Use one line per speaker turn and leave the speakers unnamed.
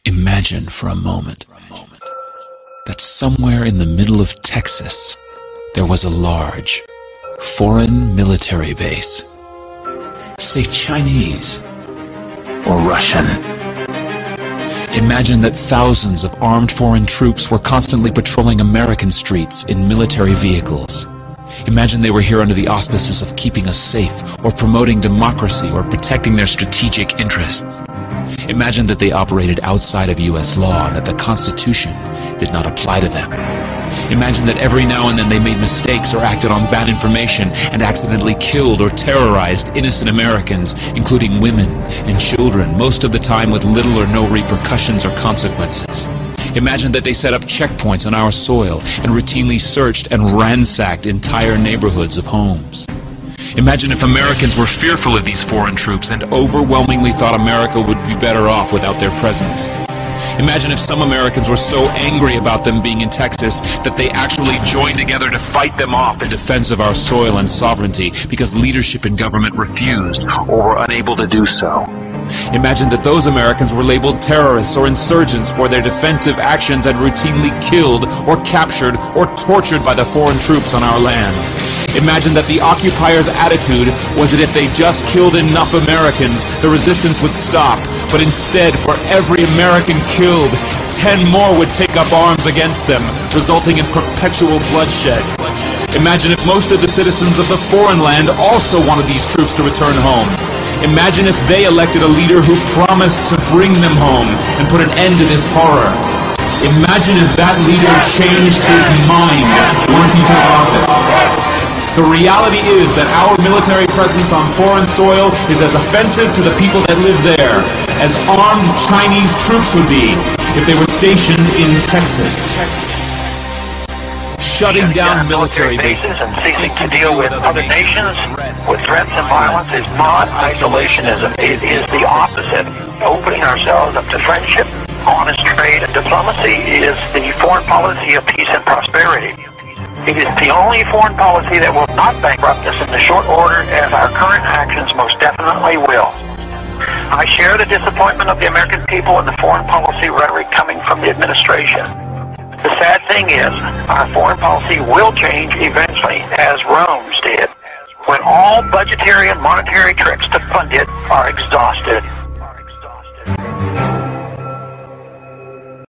Imagine for a moment that somewhere in the middle of Texas there was a large foreign military base, say Chinese or Russian. Imagine that thousands of armed foreign troops were constantly patrolling American streets in military vehicles. Imagine they were here under the auspices of keeping us safe, or promoting democracy, or protecting their strategic interests. Imagine that they operated outside of U.S. law and that the Constitution did not apply to them. Imagine that every now and then they made mistakes or acted on bad information and accidentally killed or terrorized innocent Americans, including women and children, most of the time with little or no repercussions or consequences. Imagine that they set up checkpoints on our soil and routinely searched and ransacked entire neighborhoods of homes. Imagine if Americans were fearful of these foreign troops and overwhelmingly thought America would be better off without their presence. Imagine if some Americans were so angry about them being in Texas that they actually joined together to fight them off in defense of our soil and sovereignty because leadership in government refused or were unable to do so. Imagine that those Americans were labeled terrorists or insurgents for their defensive actions and routinely killed or captured or tortured by the foreign troops on our land. Imagine that the occupiers' attitude was that if they just killed enough Americans, the resistance would stop, but instead, for every American killed, 10 more would take up arms against them, resulting in perpetual bloodshed. Imagine if most of the citizens of the foreign land also wanted these troops to return home. Imagine if they elected a leader who promised to bring them home and put an end to this horror. Imagine if that leader changed his mind once he took office. The reality is that our military presence on foreign soil is as offensive to the people that live there as armed Chinese troops would be if they were stationed in Texas. Shutting down military bases
and ceasing to deal with other nations with threats and violence is not isolationism. It is the opposite. Opening ourselves up to friendship, honest trade, and diplomacy is the foreign policy of peace and prosperity. It is the only foreign policy that will not bankrupt us in the short order, as our current actions most definitely will. I share the disappointment of the American people in the foreign policy rhetoric coming from the administration. The sad thing is, our foreign policy will change eventually, as Rome's did, when all budgetary and monetary tricks to fund it are exhausted.